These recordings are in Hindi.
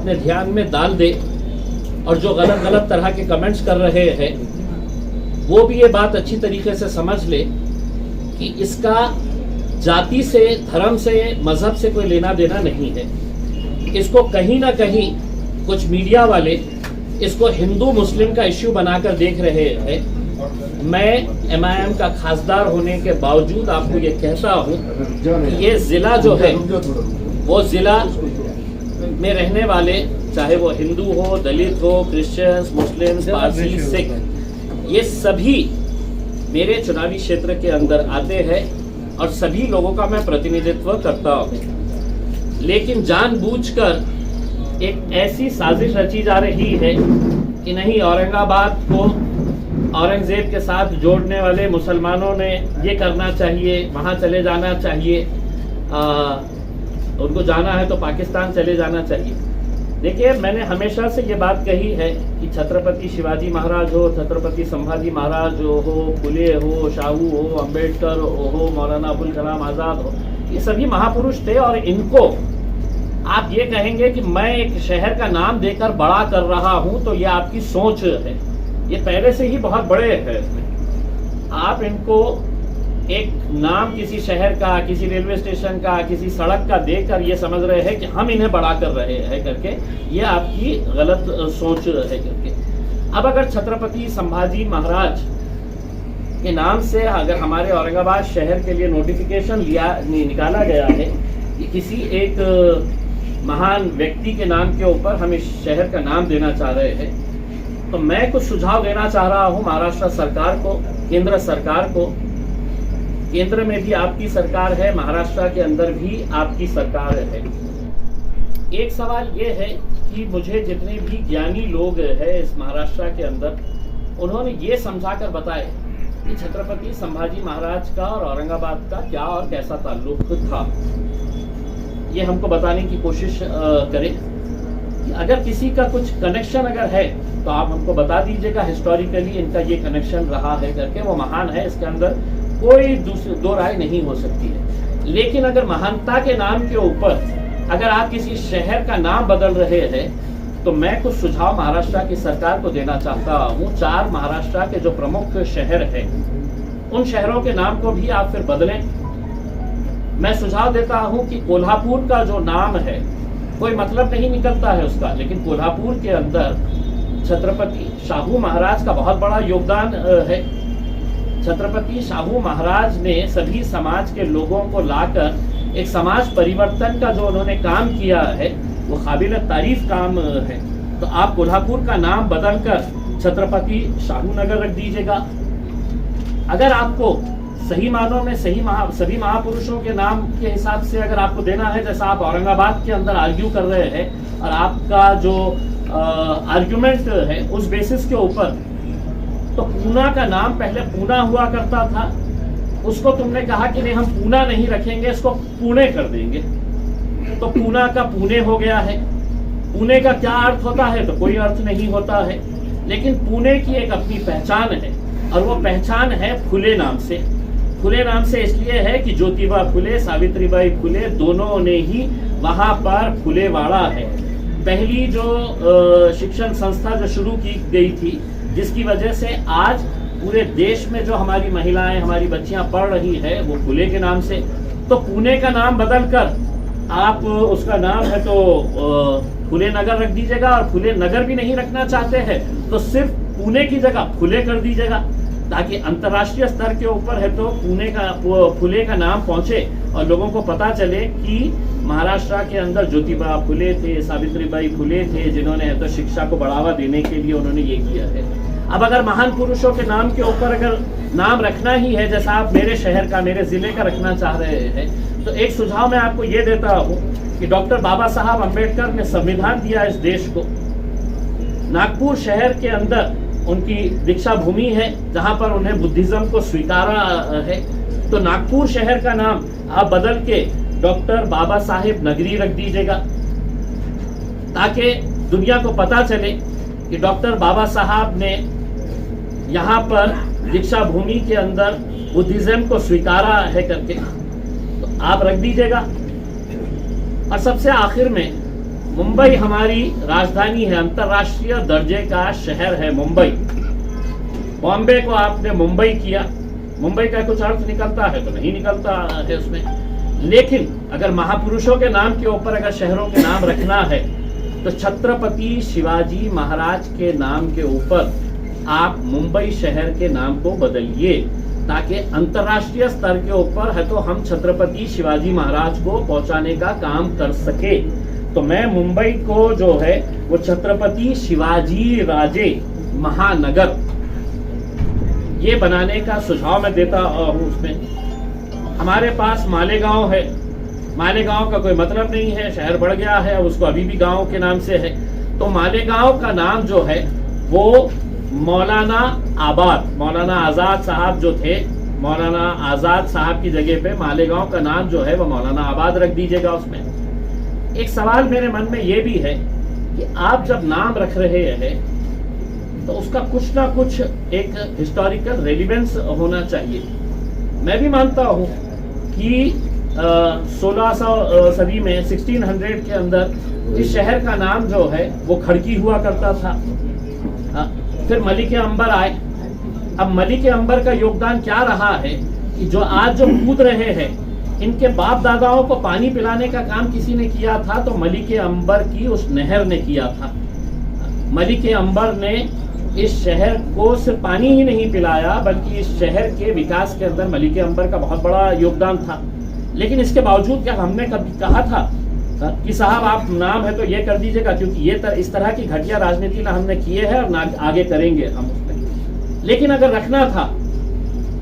अपने ध्यान में डाल दे और जो गलत गलत तरह के कमेंट्स कर रहे हैं वो भी ये बात अच्छी तरीके से समझ ले कि इसका जाति से, धर्म से, मजहब से कोई लेना देना नहीं है। इसको कहीं ना कहीं कुछ मीडिया वाले इसको हिंदू मुस्लिम का इश्यू बनाकर देख रहे हैं। मैं MIM का खासदार होने के बावजूद आपको ये कहता हूँ कि ये जिला जो है वो जिला में रहने वाले, चाहे वो हिंदू हो, दलित हो, क्रिश्चियंस, मुस्लिम्स, पारसी, सिख, ये सभी मेरे चुनावी क्षेत्र के अंदर आते हैं और सभी लोगों का मैं प्रतिनिधित्व करता हूँ। लेकिन जानबूझकर एक ऐसी साजिश रची जा रही है कि नहीं, औरंगाबाद को औरंगजेब के साथ जोड़ने वाले मुसलमानों ने ये करना चाहिए, वहाँ चले जाना चाहिए, उनको जाना है तो पाकिस्तान चले जाना चाहिए। देखिए, मैंने हमेशा से ये बात कही है कि छत्रपति शिवाजी महाराज हो, छत्रपति संभाजी महाराज हो, फुले हो, शाहू हो, अंबेडकर हो, मौलाना अबुल कलाम आज़ाद हो, ये सभी महापुरुष थे। और इनको आप ये कहेंगे कि मैं एक शहर का नाम देकर बड़ा कर रहा हूं, तो ये आपकी सोच है। ये पहले से ही बहुत बड़े हैं। आप इनको एक नाम किसी शहर का, किसी रेलवे स्टेशन का, किसी सड़क का देकर ये समझ रहे हैं कि हम इन्हें बड़ा कर रहे हैं करके, ये आपकी गलत सोच है करके। अब अगर छत्रपति संभाजी महाराज के नाम से अगर हमारे औरंगाबाद शहर के लिए नोटिफिकेशन निकाला गया है कि किसी एक महान व्यक्ति के नाम के ऊपर हम इस शहर का नाम देना चाह रहे हैं, तो मैं कुछ सुझाव देना चाह रहा हूं महाराष्ट्र सरकार को, केंद्र सरकार को। केंद्र में भी आपकी सरकार है, महाराष्ट्र के अंदर भी आपकी सरकार है। एक सवाल ये है कि मुझे जितने भी ज्ञानी लोग हैं इस महाराष्ट्र के अंदर, उन्होंने ये समझाकर बताया कि छत्रपति संभाजी महाराज का और औरंगाबाद का क्या और कैसा ताल्लुक था। ये हमको बताने की कोशिश करें। अगर किसी का कुछ कनेक्शन अगर है तो आप हमको बता दीजिएगा, हिस्टोरिकली इनका ये कनेक्शन रहा है करके। वो महान है, इसके अंदर कोई दो राय नहीं हो सकती है। लेकिन अगर महानता के नाम के ऊपर अगर आप किसी शहर का नाम बदल रहे हैं, तो मैं कुछ सुझाव महाराष्ट्र की सरकार को देना चाहता हूँ। 4 महाराष्ट्र के जो प्रमुख शहर हैं, उन शहरों के नाम को भी आप फिर बदलें। मैं सुझाव देता हूं कि कोल्हापुर का जो नाम है, कोई मतलब नहीं निकलता है उसका, लेकिन कोल्हापुर के अंदर छत्रपति शाहू महाराज का बहुत बड़ा योगदान है। छत्रपति शाहू महाराज ने सभी समाज के लोगों को लाकर एक समाज परिवर्तन का जो उन्होंने काम किया है, वो काबिल तारीफ काम है। तो आप कोल्हापुर का नाम बदलकर छत्रपति शाहू नगर रख दीजिएगा। अगर आपको सही मानों में सभी महापुरुषों के नाम के हिसाब से अगर आपको देना है, जैसा आप औरंगाबाद के अंदर आर्ग्यू कर रहे हैं, और आपका जो आर्ग्यूमेंट है उस बेसिस के ऊपर, तो पूना का नाम पहले पूना हुआ करता था, उसको तुमने कहा कि नहीं हम पूना नहीं रखेंगे, इसको पुणे कर देंगे, तो पूना का पुणे हो गया है। पुणे का क्या अर्थ होता है? तो कोई अर्थ नहीं होता है। लेकिन पुणे की एक अपनी पहचान है, और वो पहचान है फुले नाम से। फुले नाम से इसलिए है कि ज्योतिबा फुले, सावित्रीबाई फुले दोनों ने ही वहां पर फुलेवाड़ा है, पहली जो शिक्षण संस्था जो शुरू की गई थी, जिसकी वजह से आज पूरे देश में जो हमारी महिलाएं, हमारी बच्चियां पढ़ रही है, वो फुले के नाम से। तो पुणे का नाम बदलकर आप उसका नाम है तो फुले नगर रख दीजिएगा, और फुले नगर भी नहीं रखना चाहते हैं तो सिर्फ पुणे की जगह फुले कर दीजिएगा, ताकि अंतर्राष्ट्रीय स्तर के ऊपर है तो फुले का नाम पहुंचे और लोगों को पता चले कि महाराष्ट्र के अंदर ज्योतिबा फुले थे, सावित्रीबाई फुले थे, जिन्होंने है तो शिक्षा को बढ़ावा देने के लिए उन्होंने ये किया है। अब अगर महान पुरुषों के नाम के ऊपर अगर नाम रखना ही है, जैसा आप मेरे शहर का, मेरे जिले का रखना चाह रहे हैं, तो एक सुझाव मैं आपको ये देता हूँ कि डॉक्टर बाबा साहब अम्बेडकर ने संविधान दिया इस देश को। नागपुर शहर के अंदर उनकी दीक्षा भूमि है, जहां पर उन्हें बुद्धिज्म को स्वीकारा है। तो नागपुर शहर का नाम आप बदल के डॉक्टर बाबा साहेब नगरी रख दीजिएगा, ताकि दुनिया को पता चले कि डॉक्टर बाबा साहब ने यहाँ पर दीक्षा भूमि के अंदर बुद्धिज्म को स्वीकारा है करके। तो आप रख दीजिएगा। और सबसे आखिर में मुंबई हमारी राजधानी है, अंतर्राष्ट्रीय दर्जे का शहर है मुंबई। बॉम्बे को आपने मुंबई किया, मुंबई का कुछ अर्थ निकलता है तो नहीं निकलता है उसमें। लेकिन अगर महापुरुषों के नाम के ऊपर अगर शहरों के नाम रखना है तो छत्रपति शिवाजी महाराज के नाम के ऊपर आप मुंबई शहर के नाम को बदलिए, ताकि अंतर्राष्ट्रीय स्तर के ऊपर है तो हम छत्रपति शिवाजी महाराज को पहुंचाने का काम कर सके। तो मैं मुंबई को जो है वो छत्रपति शिवाजी राजे महानगर ये बनाने का सुझाव मैं देता हूँ। उसमें हमारे पास मालेगांव है, मालेगांव का कोई मतलब नहीं है, शहर बढ़ गया है, अब उसको अभी भी गांव के नाम से है। तो मालेगांव का नाम जो है वो मौलाना आबाद, मौलाना आजाद साहब जो थे, मौलाना आजाद साहब की जगह पे मालेगांव का नाम जो है वो मौलाना आबाद रख दीजिएगा। उसमें एक सवाल मेरे मन में ये भी है कि आप जब नाम रख रहे हैं तो उसका कुछ ना कुछ एक हिस्टोरिकल रेलिवेंस होना चाहिए। मैं भी मानता हूँ कि 1600 सदी में 1600 के अंदर इस शहर का नाम जो है वो खड़की हुआ करता था। फिर मलिके अंबर आए। अब मलिके अंबर का योगदान क्या रहा है कि जो आज जो कूद रहे हैं इनके बाप दादाओं को पानी पिलाने का काम किसी ने किया था तो मलिके अंबर की उस नहर ने किया था। मलिके अंबर ने इस शहर को सिर्फ पानी ही नहीं पिलाया बल्कि इस शहर के विकास के अंदर मलिके अंबर का बहुत बड़ा योगदान था। लेकिन इसके बावजूद क्या हमने कभी कहा था कि साहब आप नाम है तो ये कर दीजिएगा, क्योंकि ये इस तरह की घटिया राजनीति ना हमने किए हैं और ना आगे करेंगे हम उसमें। लेकिन अगर रखना था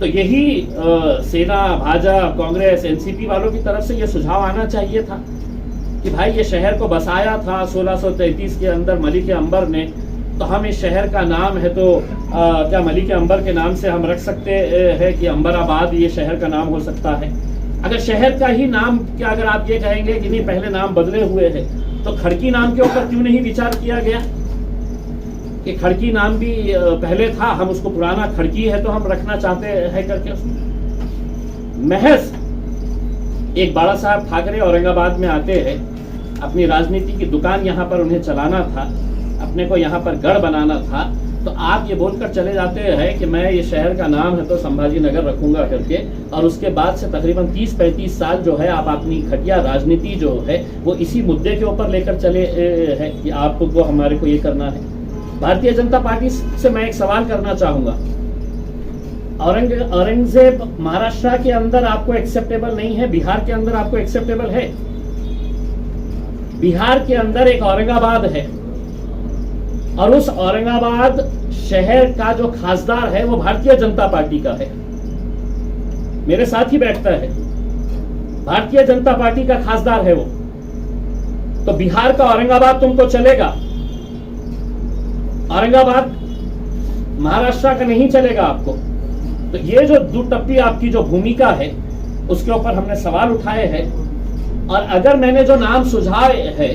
तो यही सेना, भाजपा, कांग्रेस, एनसीपी वालों की तरफ से ये सुझाव आना चाहिए था कि भाई ये शहर को बसाया था 1633 के अंदर मलिके अंबर ने, तो हम इस शहर का नाम है तो क्या मलिके अंबर के नाम से हम रख सकते हैं कि अंबराबाद ये शहर का नाम हो सकता है। अगर शहर का ही नाम क्या अगर आप ये कहेंगे कि नहीं पहले नाम बदले हुए हैं तो खड़की नाम के ऊपर क्यों नहीं विचार किया गया कि खड़की नाम भी पहले था, हम उसको पुराना खड़की है तो हम रखना चाहते हैं करके। महज एक बाला साहब ठाकरे औरंगाबाद में आते हैं, अपनी राजनीति की दुकान यहाँ पर उन्हें चलाना था, अपने को यहाँ पर गढ़ बनाना था, तो आप ये बोलकर चले जाते हैं कि मैं ये शहर का नाम है तो संभाजी नगर रखूंगा करके, और उसके बाद से तकरीबन 30-35 साल जो है आप अपनी घटिया राजनीति जो है वो इसी मुद्दे के ऊपर लेकर चले हैं कि आपको हमारे को ये करना है। भारतीय जनता पार्टी से मैं एक सवाल करना चाहूंगा, औरंगजेब महाराष्ट्र के अंदर आपको एक्सेप्टेबल नहीं है, बिहार के अंदर आपको एक्सेप्टेबल है। बिहार के अंदर एक औरंगाबाद है और उस औरंगाबाद शहर का जो खासदार है वो भारतीय जनता पार्टी का है, मेरे साथ ही बैठता है, भारतीय जनता पार्टी का खासदार है वो। तो बिहार का औरंगाबाद तुमको चलेगा, औरंगाबाद महाराष्ट्र का नहीं चलेगा आपको। तो ये जो दुटप्पी आपकी जो भूमिका है उसके ऊपर हमने सवाल उठाए हैं। और अगर मैंने जो नाम सुझाए है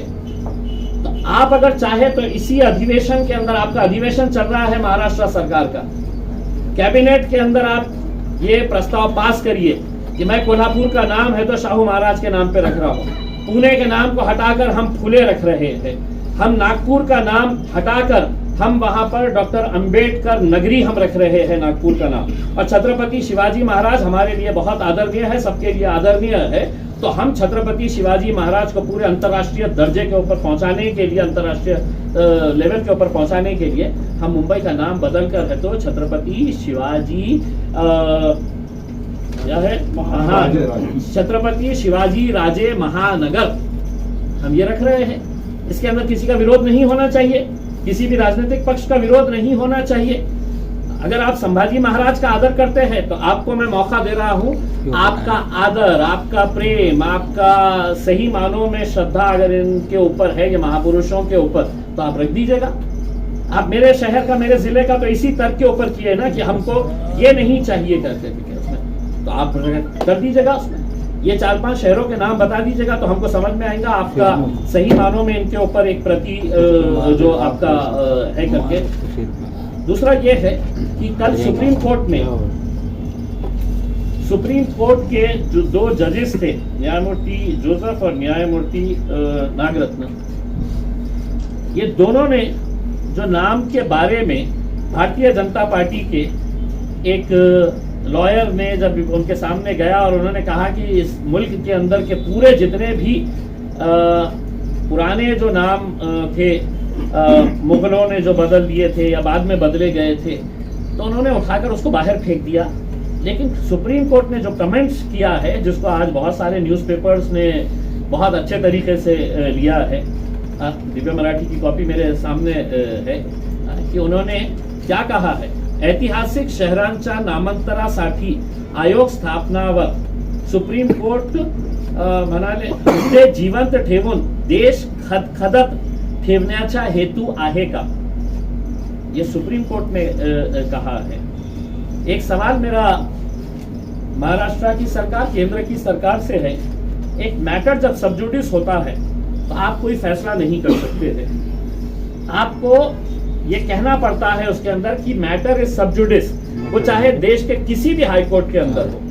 तो आप अगर चाहे तो इसी अधिवेशन के अंदर, आपका अधिवेशन चल रहा है महाराष्ट्र सरकार का, कैबिनेट के अंदर आप ये प्रस्ताव पास करिए कि मैं कोल्हापुर का नाम है तो शाहू महाराज के नाम पे रख रहा हूं, पुणे के नाम को हटाकर हम फुले रख रहे हैं, हम नागपुर का नाम हटाकर हम वहां पर डॉक्टर अंबेडकर नगरी हम रख रहे हैं नागपुर का नाम, और छत्रपति शिवाजी महाराज हमारे लिए बहुत आदरणीय है, सबके लिए आदरणीय है। तो हम छत्रपति शिवाजी महाराज को पूरे अंतर्राष्ट्रीय दर्जे के ऊपर पहुंचाने के लिए, अंतर्राष्ट्रीय लेवल के ऊपर पहुंचाने के लिए हम मुंबई का नाम बदल कर है तो छत्रपति शिवाजी क्या है, छत्रपति शिवाजी राजे महानगर हम ये रख रहे हैं। इसके अंदर किसी का विरोध नहीं होना चाहिए, किसी भी राजनीतिक पक्ष का विरोध नहीं होना चाहिए। अगर आप संभाजी महाराज का आदर करते हैं तो आपको मैं मौका दे रहा हूं, आपका आदर, आपका प्रेम, आपका सही मानों में श्रद्धा अगर इनके ऊपर है, ये महापुरुषों के ऊपर, तो आप रख दीजिएगा। आप मेरे शहर का, मेरे जिले का तो इसी तर्क के ऊपर किए ना कि हमको ये नहीं चाहिए करके उसमें, तो आप कर दीजिएगा उसमें। ये 4-5 शहरों के नाम बता दीजिएगा तो हमको समझ में आएगा आपका सही मानों में इनके ऊपर एक प्रति जो आपका है करके। दूसरा ये है कि कल सुप्रीम कोर्ट के जो 2 जजेस थे, न्यायमूर्ति जोसेफ और न्यायमूर्ति नागरत्न, ये दोनों ने जो नाम के बारे में भारतीय जनता पार्टी के एक लॉयर ने जब उनके सामने गया और उन्होंने कहा कि इस मुल्क के अंदर के पूरे जितने भी पुराने जो नाम थे, मुगलों ने जो बदल दिए थे या बाद में बदले गए थे, तो उन्होंने उठाकर उसको बाहर फेंक दिया। लेकिन सुप्रीम कोर्ट ने जो कमेंट्स किया है, जिसको आज बहुत सारे न्यूज़पेपर्स ने बहुत अच्छे तरीके से लिया है, दिव्य मराठी की कॉपी मेरे सामने है, कि उन्होंने क्या कहा है, ऐतिहासिक शहरांच्या नामांतरासाठी आयोग स्थापनावर सुप्रीम कोर्ट म्हणाले मुद्दे जिवंत ठेवून देश खदखदत ठेवण्याचा हेतू आहे का, ये सुप्रीम कोर्ट ने कहा है। एक सवाल मेरा महाराष्ट्र की सरकार, केंद्र की सरकार से है, एक मैटर जब सबजुडिस होता है तो आप कोई फैसला नहीं कर सकते थे, आपको ये कहना पड़ता है उसके अंदर कि मैटर इज सबजुडिस, वो चाहे देश के किसी भी हाई कोर्ट के अंदर हो।